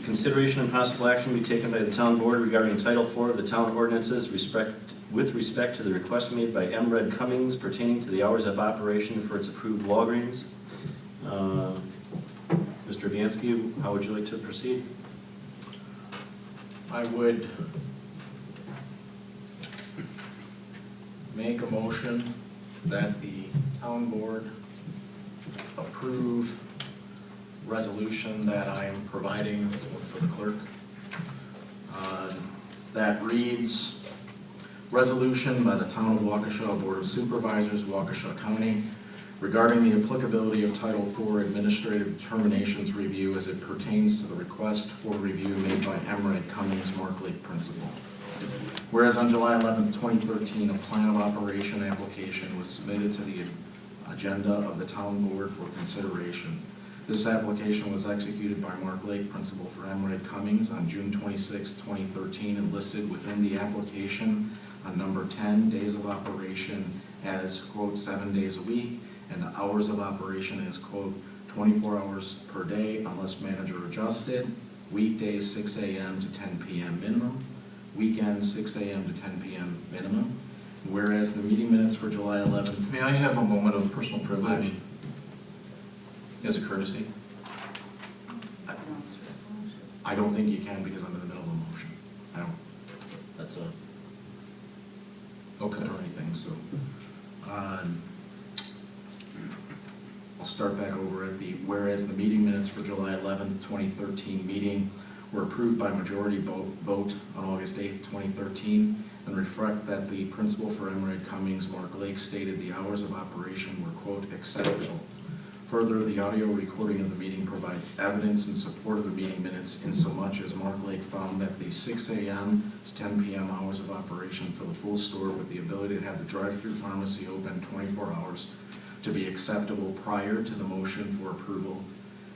consideration and possible action be taken by the town board regarding Title IV of the town ordinances with respect to the request made by M. Red Cummings pertaining to the hours of operation for its approved Walgreens. Mr. Bianski, how would you like to proceed? I would make a motion that the town board approve resolution that I am providing for the clerk. That reads, resolution by the town of Waukesha Board of Supervisors, Waukesha County, regarding the applicability of Title IV Administrative Determinations Review as it pertains to the request for review made by M. Red Cummings, Mark Lake Principal. Whereas on July 11, 2013, a plan of operation application was submitted to the agenda of the town board for consideration. This application was executed by Mark Lake, Principal for M. Red Cummings, on June 26, 2013, and listed within the application on number 10, days of operation as, quote, 7 days a week, and the hours of operation as, quote, 24 hours per day unless manager adjusted, weekdays 6 a.m. to 10 p.m. minimum, weekends 6 a.m. to 10 p.m. minimum. Whereas the meeting minutes for July 11th. May I have a moment of personal privilege as a courtesy? I don't think you can because I'm in the middle of a motion. I don't, that's a Okay. or anything, so. I'll start back over at the, whereas the meeting minutes for July 11th, 2013 meeting were approved by majority vote on August 8th, 2013, and reflect that the principal for M. Red Cummings, Mark Lake, stated the hours of operation were, quote, acceptable. Further, the audio recording of the meeting provides evidence in support of the meeting minutes insomuch as Mark Lake found that the 6 a.m. to 10 p.m. hours of operation for the full store with the ability to have the drive-through pharmacy open 24 hours to be acceptable prior to the motion for approval.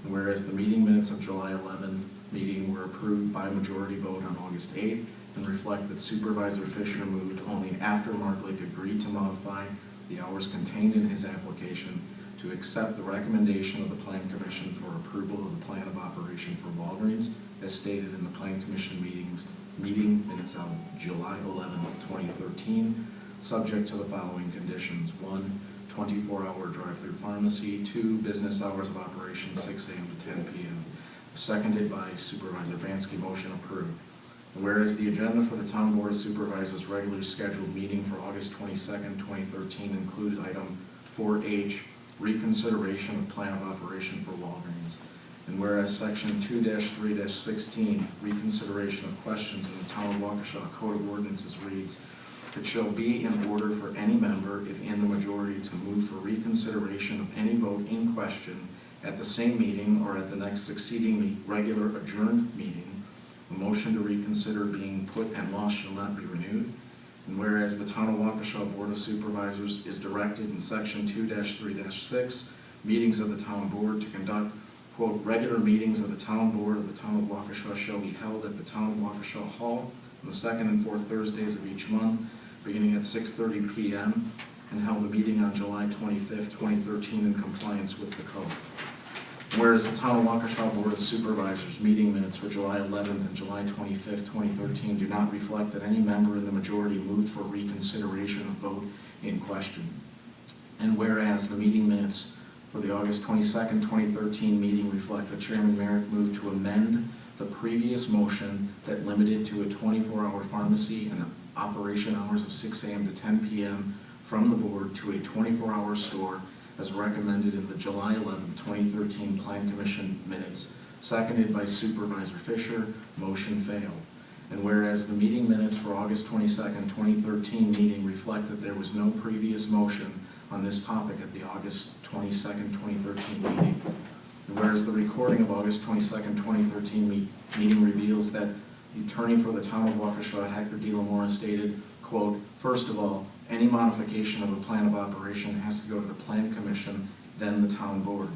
And whereas the meeting minutes of July 11th meeting were approved by majority vote on August 8th and reflect that Supervisor Fisher moved only after Mark Lake agreed to modify the hours contained in his application to accept the recommendation of the Plan Commission for approval of the plan of operation for Walgreens as stated in the Plan Commission meeting minutes of July 11th, 2013, subject to the following conditions. 1, 24-hour drive-through pharmacy. 2, business hours of operation 6 a.m. to 10 p.m. Seconded by Supervisor Vansky. Motion approved. And whereas the agenda for the Town Board of Supervisors regularly scheduled meeting for August 22nd, 2013 included item 4H, reconsideration of plan of operation for Walgreens. And whereas section 2-3-16, reconsideration of questions in the Town of Waukesha Code of Ordinances reads, it shall be in order for any member, if in the majority, to move for reconsideration of any vote in question at the same meeting or at the next succeeding regular adjourned meeting, a motion to reconsider being put and lost shall not be renewed. And whereas the Town of Waukesha Board of Supervisors is directed in section 2-3-6, meetings of the Town Board to conduct, quote, regular meetings of the Town Board of the Town of Waukesha shall be held at the Town of Waukesha Hall on the second and fourth Thursdays of each month, beginning at 6:30 p.m., and held a meeting on July 25th, 2013 in compliance with the code. Whereas the Town of Waukesha Board of Supervisors meeting minutes for July 11th and July 25th, 2013 do not reflect that any member in the majority moved for reconsideration of vote in question. And whereas the meeting minutes for the August 22nd, 2013 meeting reflect that Chairman Merrick moved to amend the previous motion that limited to a 24-hour pharmacy and operation hours of 6 a.m. to 10 p.m. from the board to a 24-hour store as recommended in the July 11, 2013 Plan Commission minutes, seconded by Supervisor Fisher. Motion failed. And whereas the meeting minutes for August 22nd, 2013 meeting reflect that there was no previous motion on this topic at the August 22nd, 2013 meeting. And whereas the recording of August 22nd, 2013 meeting reveals that the attorney for the Town of Waukesha, Hector D. Lamora, stated, quote, first of all, any modification of a plan of operation has to go to the Plan Commission, then the Town Board.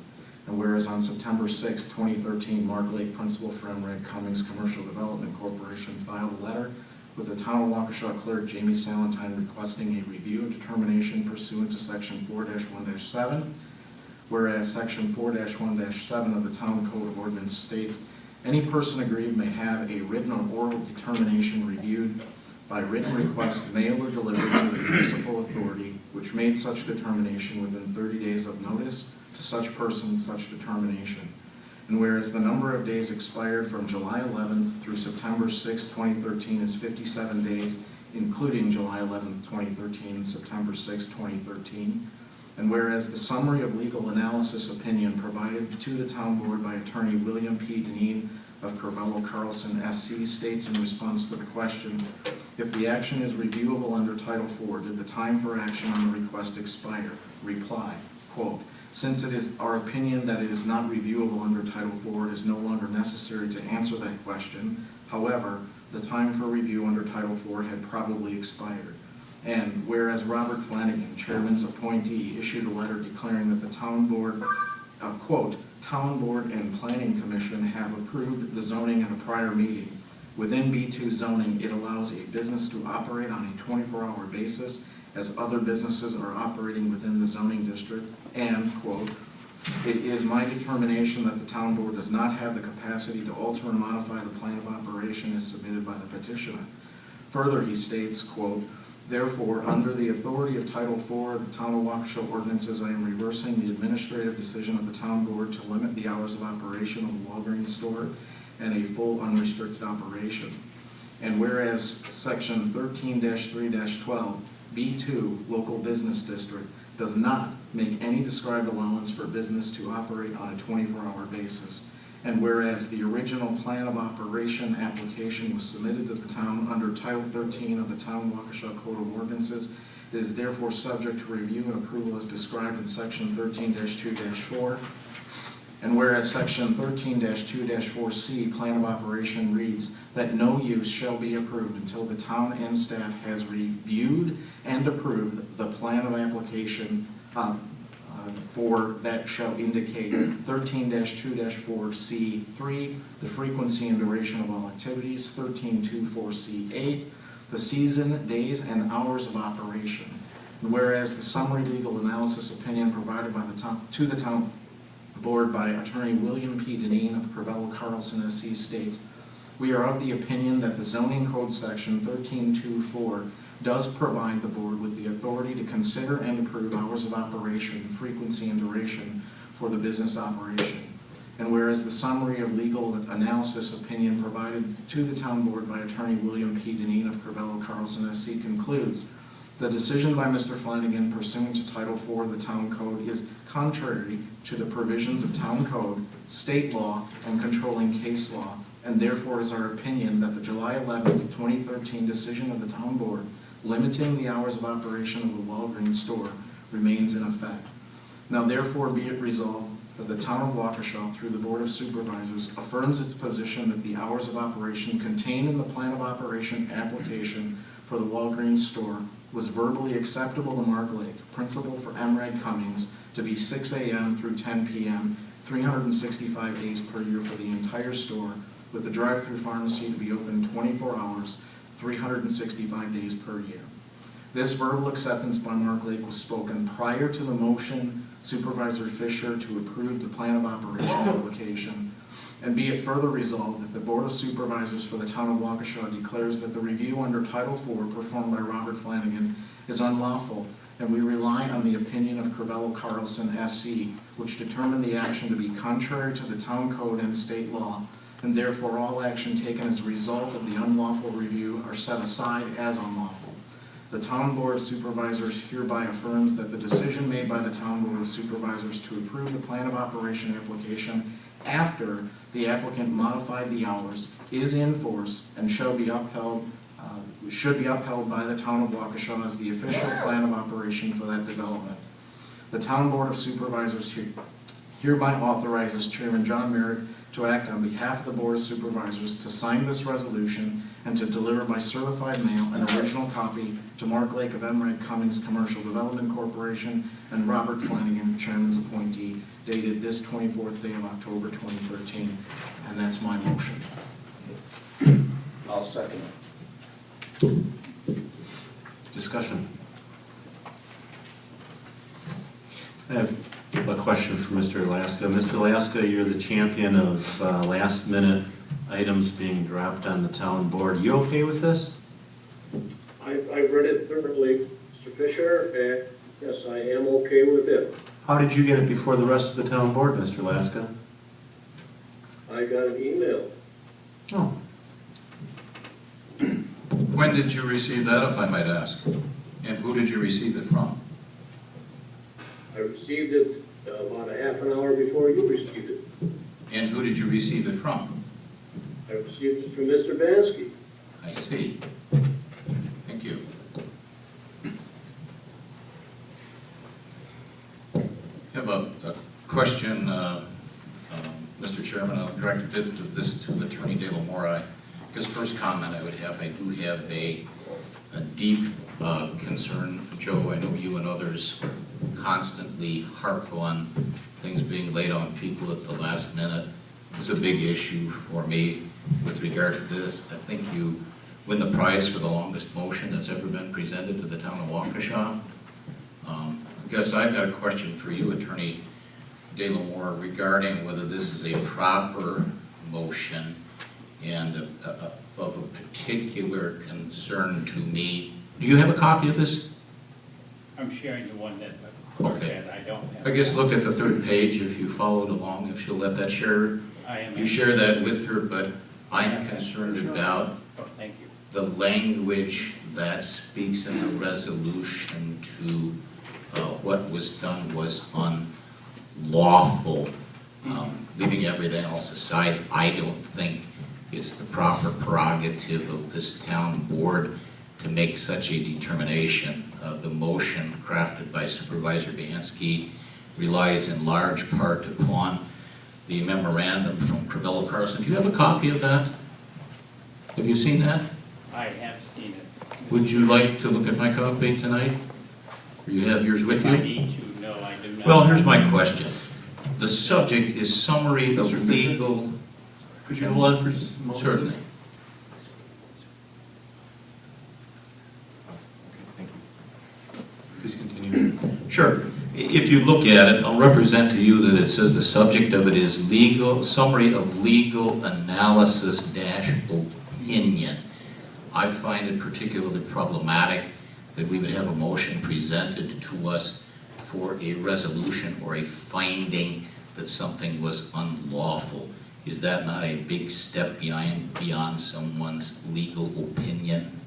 And whereas on September 6, 2013, Mark Lake, Principal for M. Red Cummings Commercial Development Corporation, filed a letter with the Town of Waukesha Clerk Jamie Salentine requesting a review of determination pursuant to Section 4-1-7, whereas Section 4-1-7 of the Town Code of Ordinance states Any person aggrieved may have a written or oral determination reviewed by written request mailed or delivered to the municipal authority which made such determination within 30 days of notice to such person such determination. And whereas the number of days expired from July 11th through September 6, 2013 is 57 days, including July 11th, 2013 and September 6, 2013. And whereas the summary of legal analysis opinion provided to the town board by attorney William P. Deneen of Corvello Carlson SC states in response to the question, if the action is reviewable under Title IV, did the time for action on the request expire? Reply, quote, since it is our opinion that it is not reviewable under Title IV, it is no longer necessary to answer that question. However, the time for review under Title IV had probably expired. And whereas Robert Flanagan, chairman's appointee, issued a letter declaring that the town board, quote, town board and planning commission have approved the zoning at a prior meeting. Within B2 zoning, it allows a business to operate on a 24-hour basis as other businesses are operating within the zoning district, and, quote, it is my determination that the town board does not have the capacity to alter or modify the plan of operation as submitted by the petitioner. Further, he states, quote, therefore, under the authority of Title IV of the Town of Waukesha ordinances, I am reversing the administrative decision of the town board to limit the hours of operation of the Walgreens store and a full unrestricted operation. And whereas section 13-3-12, B2, local business district, does not make any described allowance for business to operate on a 24-hour basis. And whereas the original plan of operation application was submitted to the town under Title 13 of the Town of Waukesha Code of Ordinances, it is therefore subject to review and approval as described in section 13-2-4. And whereas section 13-2-4C, plan of operation reads that no use shall be approved until the town and staff has reviewed and approved the plan of application for that shall indicate 13-2-4C3, the frequency and duration of all activities, 13-2-4C8, the season, days, and hours of operation. And whereas the summary legal analysis opinion provided by the town board by attorney William P. Deneen of Corvello Carlson SC states, we are of the opinion that the zoning code section 13-2-4 does provide the board with the authority to consider and approve hours of operation, frequency, and duration for the business operation. And whereas the summary of legal analysis opinion provided to the town board by attorney William P. Deneen of Corvello Carlson SC concludes, the decision by Mr. Flanagan pursuant to Title IV of the Town Code is contrary to the provisions of Town Code, state law, and controlling case law, and therefore is our opinion that the July 11th, 2013 decision of the Town Board limiting the hours of operation of the Walgreens store remains in effect. Now therefore be it resolved that the Town of Waukesha, through the Board of Supervisors, affirms its position that the hours of operation contained in the plan of operation application for the Walgreens store was verbally acceptable to Mark Lake, principal for MRED Cummings, to be 6 a.m. through 10 p.m., 365 days per year for the entire store, with the drive-through pharmacy to be open 24 hours, 365 days per year. This verbal acceptance by Mark Lake was spoken prior to the motion Supervisor Fisher to approve the plan of operation application. And be it further resolved that the Board of Supervisors for the Town of Waukesha declares that the review under Title IV performed by Robert Flanagan is unlawful, and we rely on the opinion of Corvello Carlson SC, which determined the action to be contrary to the Town Code and state law, and therefore all action taken as a result of the unlawful review are set aside as unlawful. The Town Board of Supervisors hereby affirms that the decision made by the Town Board of Supervisors to approve the plan of operation application after the applicant modified the hours is in force and should be upheld by the Town of Waukesha as the official plan of operation for that development. The Town Board of Supervisors hereby authorizes Chairman John Merrick to act on behalf of the Board of Supervisors to sign this resolution and to deliver by certified mail an original copy to Mark Lake of MRED Cummings Commercial Development Corporation and Robert Flanagan, Chairman's appointee, dated this 24th day of October 2013. And that's my motion. I'll second it. Discussion. I have a question for Mr. Alaska. Mr. Alaska, you're the champion of last-minute items being dropped on the town board. You okay with this? I've read it thoroughly, Mr. Fisher, and yes, I am okay with it. How did you get it before the rest of the town board, Mr. Alaska? I got an email. Oh. When did you receive that, if I might ask? And who did you receive it from? I received it about a half an hour before you received it. And who did you receive it from? I received it from Mr. Bansky. I see. Thank you. I have a question, Mr. Chairman. I'll direct a bit of this to Attorney De La Mora. I guess first comment I would have, I do have a deep concern. Joe, I know you and others constantly harp on things being laid on people at the last minute. It's a big issue for me with regard to this. I think you win the prize for the longest motion that's ever been presented to the town of Waukesha. I guess I've got a question for you, Attorney De La Mora, regarding whether this is a proper motion and of a particular concern to me. Do you have a copy of this? I'm sharing the one that's Okay. that I don't have. I guess look at the third page if you followed along, if she'll let that share. I am. You share that with her, but I'm concerned about Oh, thank you. the language that speaks in the resolution to what was done was unlawful. Leaving everything else aside, I don't think it's the proper prerogative of this town board to make such a determination. The motion crafted by Supervisor Bansky relies in large part upon the memorandum from Crivello Carlson. Do you have a copy of that? Have you seen that? I have seen it. Would you like to look at my copy tonight? Or you have yours with If I you? need to, no, I do not. Well, here's my question. The subject is summary Mr. of Fisher? legal... Could you hold on for just a moment? Certainly. Okay, thank you. Please continue. Sure. If you look at it, I'll represent to you that it says the subject of it is legal, summary of legal analysis dash opinion. I find it particularly problematic that we would have a motion presented to us for a resolution or a finding that something was unlawful. Is that not a big step beyond someone's legal opinion?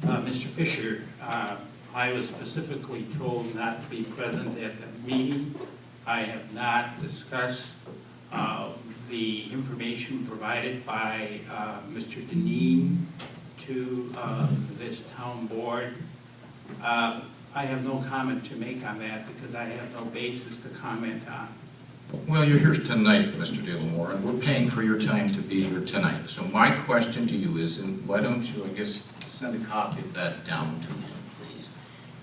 Mr. Fisher, I was specifically told not to be present at the meeting. I have not discussed the information provided by Mr. Deneen to this town board. I have no comment to make on that because I have no basis to comment on. Well, you're here tonight, Mr. De La Mora, and we're paying for your time to be here tonight. So my question to you is, and why don't you, I guess, send a copy of that down to him, please.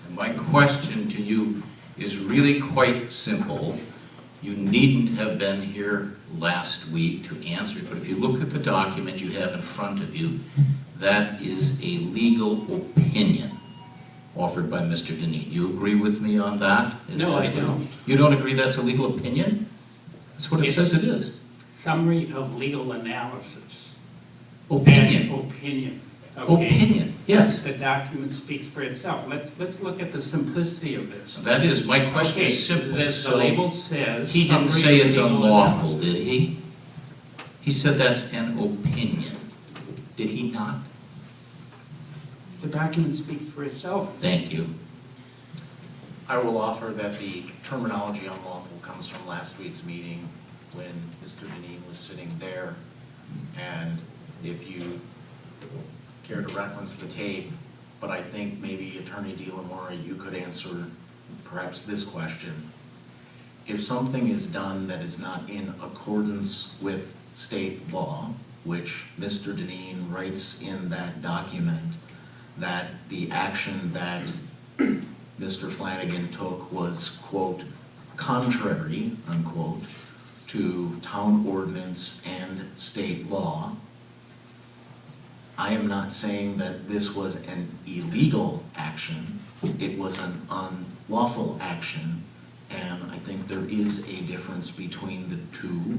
And my question to you is really quite simple. You needn't have been here last week to answer it, but if you look at the document you have in front of you, that is a legal opinion offered by Mr. Deneen. You agree with me on that? No, I don't. You don't agree that's a legal opinion? That's what it says it is. Summary of legal analysis. Opinion. Opinion. Okay. Opinion, yes. The document speaks for itself. Let's look at the simplicity of this. That is, my question Okay, is simple. the So label says. he didn't summary say of it's legal unlawful, analysis. did he? He said that's an opinion. Did he not? The document speaks for itself. Thank you. I will offer that the terminology unlawful comes from last week's meeting when Mr. Deneen was sitting there. And if you care to reference the tape, but I think maybe Attorney De La Mora, you could answer perhaps this question. If something is done that is not in accordance with state law, which Mr. Deneen writes in that document, that the action that Mr. Flanagan took was, quote, contrary, unquote, to town ordinance and state law, I am not saying that this was an illegal action. It was an unlawful action, and I think there is a difference between the two.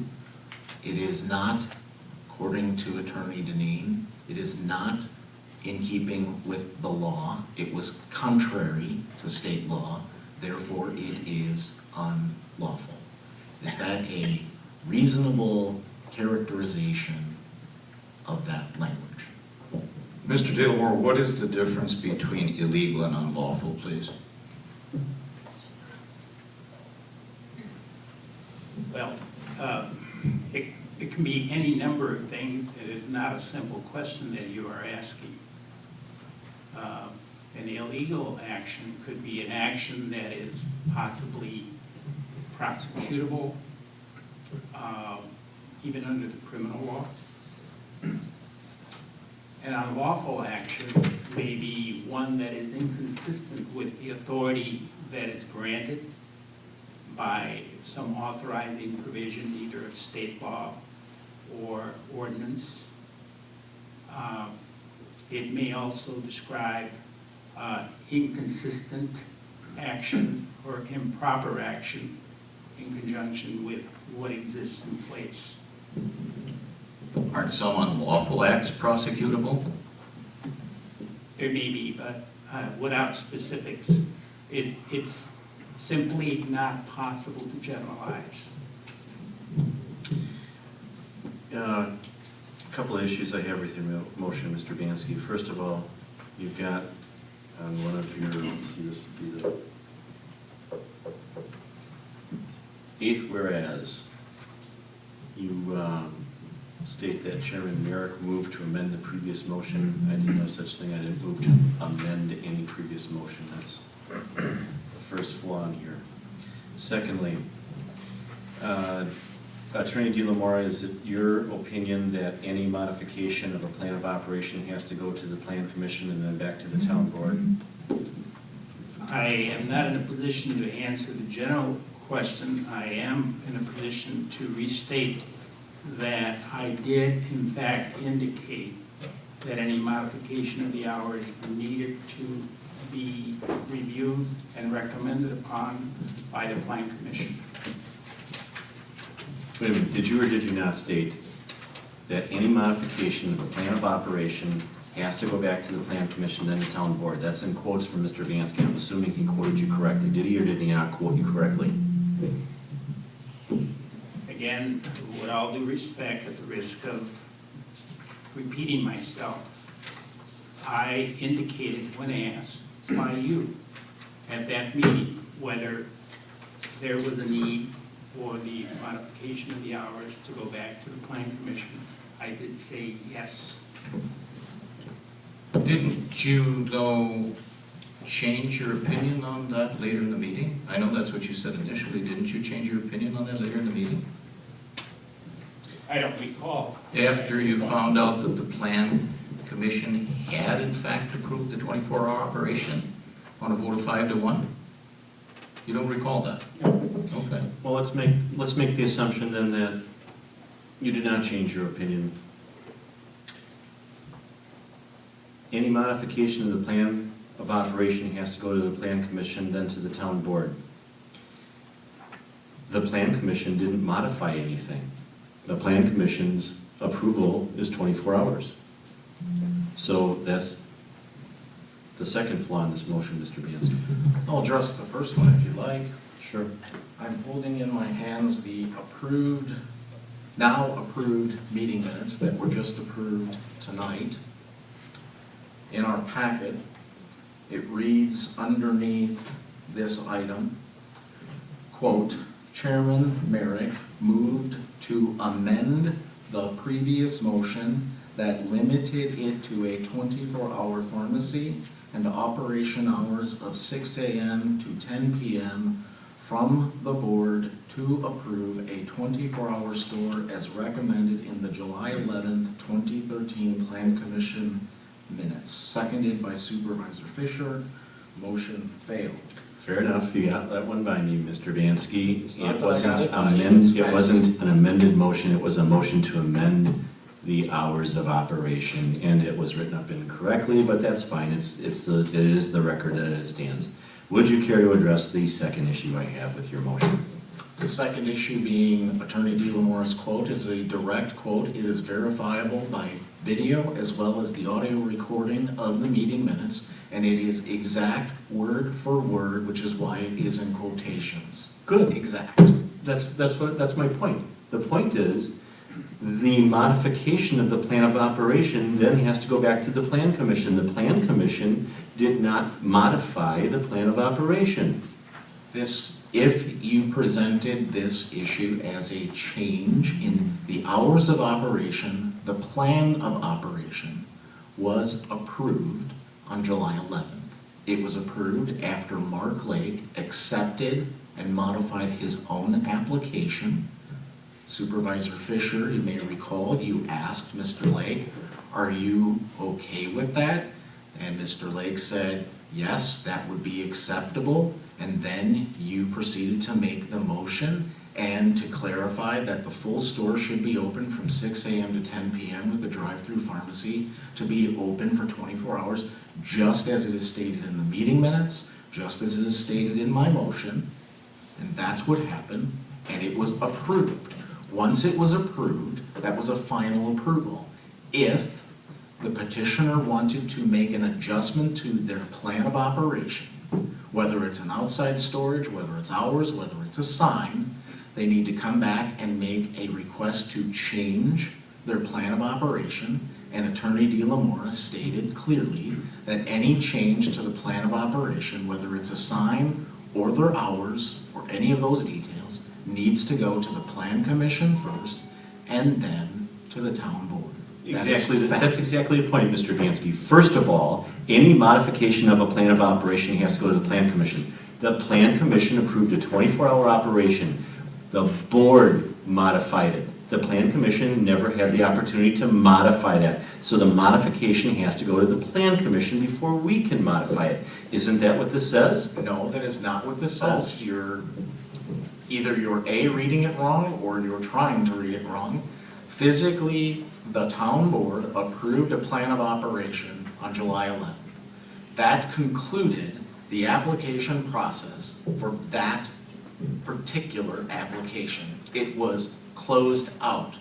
It is not, according to Attorney Deneen, it is not in keeping with the law. It was contrary to state law, therefore it is unlawful. Is that a reasonable characterization of that language? Mr. Taylor, what is the difference between illegal and unlawful, please? Well, it can be any number of things. It is not a simple question that you are asking. An illegal action could be an action that is possibly prosecutable, even under the criminal law. An unlawful action may be one that is inconsistent with the authority that is granted by some authorizing provision, either of state law or ordinance. It may also describe inconsistent action or improper action in conjunction with what exists in place. Aren't some unlawful acts prosecutable? There may be, but without specifics, it's simply not possible to generalize. A couple of issues I have with your motion, Mr. Bansky. First of all, you've got on one of your, let's see, this would be the eighth whereas, you state that Chairman Merrick moved to amend the previous motion. I did no such thing. I didn't move to amend any previous motion. That's the first flaw in here. Secondly, Attorney DeLamora, is it your opinion that any modification of a plan of operation has to go to the Plan Commission and then back to the town board? I am not in a position to answer the general question. I am in a position to restate that I did in fact indicate that any modification of the hours needed to be reviewed and recommended upon by the Plan Commission. Wait a minute, did you or did you not state that any modification of a plan of operation has to go back to the Plan Commission, then the town board? That's in quotes from Mr. Vansky. I'm assuming he quoted you correctly. Did he or did he not quote you correctly? Again, with all due respect, at the risk of repeating myself, I indicated when asked by you at that meeting whether there was a need for the modification of the hours to go back to the Plan Commission. I did say yes. Didn't you, though, change your opinion on that later in the meeting? I know that's what you said initially. Didn't you change your opinion on that later in the meeting? I don't recall. After you found out that the Plan Commission had in fact approved the 24-hour operation on a vote of 5-1? You don't recall that? Okay. Well, let's make the assumption then that you did not change your opinion. Any modification of the plan of operation has to go to the Plan Commission, then to the town board. The Plan Commission didn't modify anything. The Plan Commission's approval is 24 hours. So that's the second flaw in this motion, Mr. Bansky. I'll address the first one if you like. Sure. I'm holding in my hands the now approved meeting minutes that were just approved tonight. In our packet, it reads underneath this item, quote, Chairman Merrick moved to amend the previous motion that limited it to a 24-hour pharmacy and operation hours of 6 a.m. to 10 p.m. from the board to approve a 24-hour store as recommended in the July 11th, 2013 Plan Commission minutes. Seconded by Supervisor Fisher. Motion failed. Fair enough, you got that one by me, Mr. Vansky. It's not It that I got wasn't it by you, it's it facts. wasn't an amended motion, it was a motion to amend the hours of operation, and it was written up incorrectly, but that's fine, it is the record that it stands. Would you care to address the second issue I have with your motion? The second issue being Attorney De La Mora's quote is a direct quote. It is verifiable by video as well as the audio recording of the meeting minutes, and it is exact word for word, which is why it is in quotations. Good. Exact. That's my point. The point is, the modification of the plan of operation then has to go back to the plan commission. The plan commission did not modify the plan of operation. If you presented this issue as a change in the hours of operation, the plan of operation was approved on July 11th. It was approved after Mark Lake accepted and modified his own application. Supervisor Fisher, you may recall, you asked Mr. Lake, are you okay with that? And Mr. Lake said, yes, that would be acceptable. And then you proceeded to make the motion and to clarify that the full store should be open from 6 a.m. to 10 p.m. with the drive-through pharmacy to be open for 24 hours, just as it is stated in the meeting minutes, just as it is stated in my motion. And that's what happened, and it was approved. Once it was approved, that was a final approval. If the petitioner wanted to make an adjustment to their plan of operation, whether it's an outside storage, whether it's hours, whether it's a sign, they need to come back and make a request to change their plan of operation. And Attorney De La Mora stated clearly that any change to the plan of operation, whether it's a sign or their hours or any of those details, needs to go to the plan commission first and then to the town board. That's exactly the point, Mr. Bansky. First of all, any modification of a plan of operation has to go to the plan commission. The plan commission approved a 24-hour operation. The board modified it. The plan commission never had the opportunity to modify that. So the modification has to go to the plan commission before we can modify it. Isn't that what this says? No, that is not what this says. Either you're A, reading it wrong, or you're trying to read it wrong. Physically, the town board approved a plan of operation on July 11th. That concluded the application process for that particular application. It was closed out.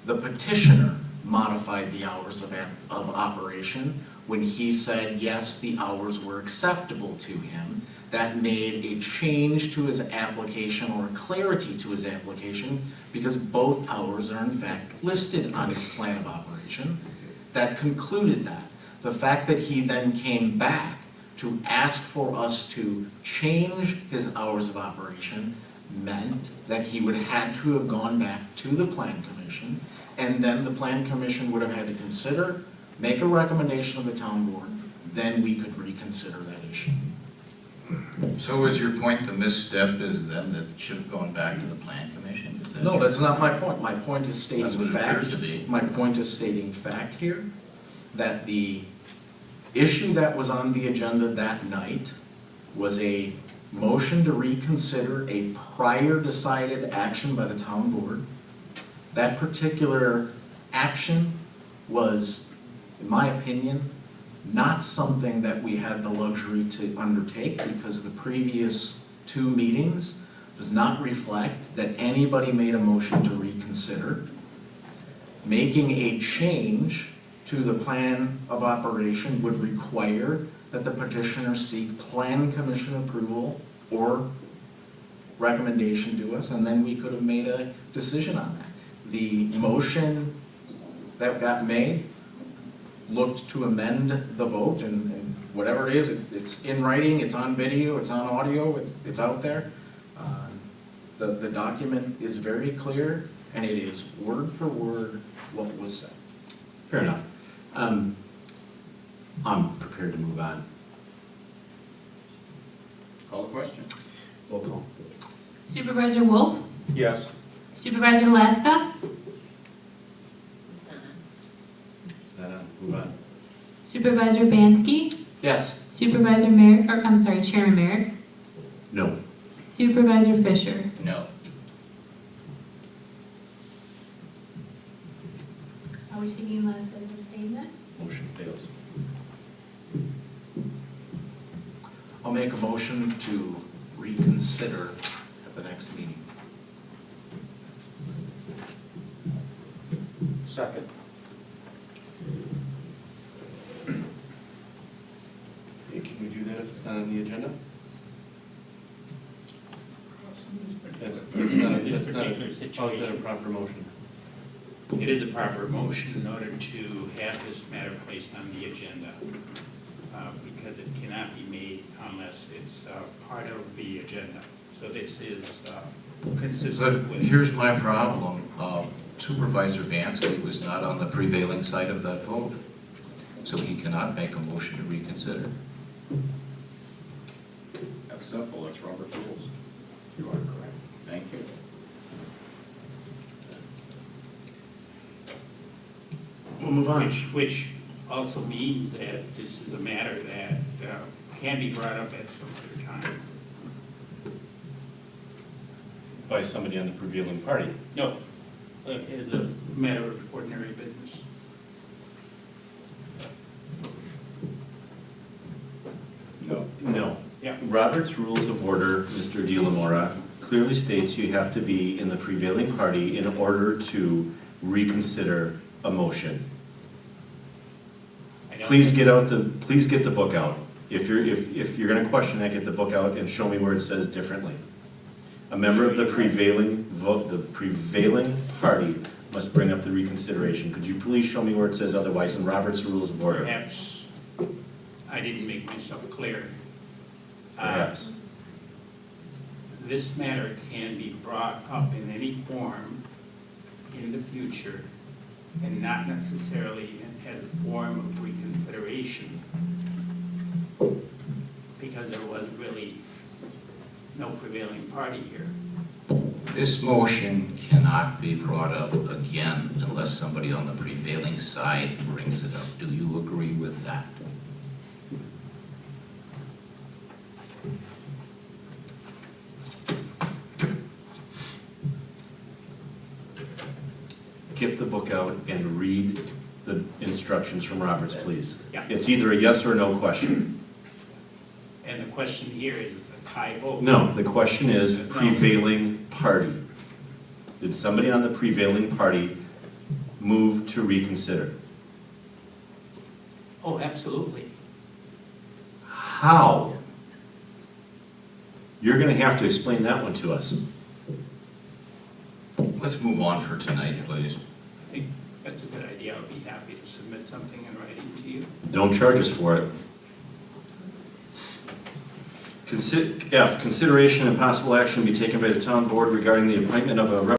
The petitioner modified the hours of operation when he said, yes, the hours were acceptable to him. That made a change to his application or clarity to his application because both hours are in fact listed on his plan of operation. That concluded that. The fact that he then came back to ask for us to change his hours of operation meant that he would have had to have gone back to the plan commission, and then the plan commission would have had to consider, make a recommendation of the town board, then we could reconsider that issue. So is your point the misstep is then that it should have gone back to the plan commission? Is that No, your- that's not my point. My point is stating That's what it appears fact. to be. My point is stating fact here, that the issue that was on the agenda that night was a motion to reconsider a prior decided action by the town board. That particular action was, in my opinion, not something that we had the luxury to undertake because the previous two meetings does not reflect that anybody made a motion to reconsider. Making a change to the plan of operation would require that the petitioner seek plan commission approval or recommendation to us, and then we could have made a decision on that. The motion that got made looked to amend the vote, and whatever it is, it's in writing, it's on video, it's on audio, it's out there. The document is very clear, and it is word for word what was said. Fair enough. I'm prepared to move on. Call the question. Roll call. Supervisor Wolf? Yes. Supervisor Laska? Is that on? Move on. Supervisor Bansky? Yes. Supervisor Merrick, or I'm sorry, Chairman Merrick? No. Supervisor Fisher? No. we're taking Alaska's statement. Motion fails. I'll make a motion to reconsider at the next meeting. Second. Hey, can we do that if it's not on the agenda? That's not, In this particular how's that a situation, proper motion? it is a proper motion in order to have this matter placed on the agenda, because it cannot be made unless it's part of the agenda. So this is But consistent with. here's my problem. Supervisor Vansky was not on the prevailing side of that vote, so he cannot make a motion to reconsider. That's simple, that's Robert's rules. You are correct. Thank you. We'll move on. Which also means that this is a matter that can be brought up at some other time. By somebody on the prevailing party. No, it is a matter of ordinary business. No. No. Yeah. Robert's Rules of Order, Mr. De La Mora, clearly states you have to be in the prevailing party in order to reconsider a motion. I don't Please think- please get the book out. If you're gonna question that, get the book out and show me where it says differently. A member of the prevailing vote, the prevailing party must bring up the reconsideration. Could you please show me where it says otherwise in Robert's Rules of Order? Perhaps I didn't make myself clear. Perhaps. This matter can be brought up in any form in the future and not necessarily as a form of reconsideration, because there was really no prevailing party here. This motion cannot be brought up again unless somebody on the prevailing side brings it up. Do you agree with that? Get the book out and read the instructions from Roberts, please. Yeah. It's either a yes or no question. And the question here is a tie vote. No, the question is prevailing party. Did somebody on the prevailing party move to reconsider? Oh, absolutely. How? You're gonna have to explain that one to us. Let's move on for tonight, please. I think that's a good idea. I'll be happy to submit something in writing to you. Don't charge us for it. F, consideration and possible action be taken by the town board regarding the appointment of a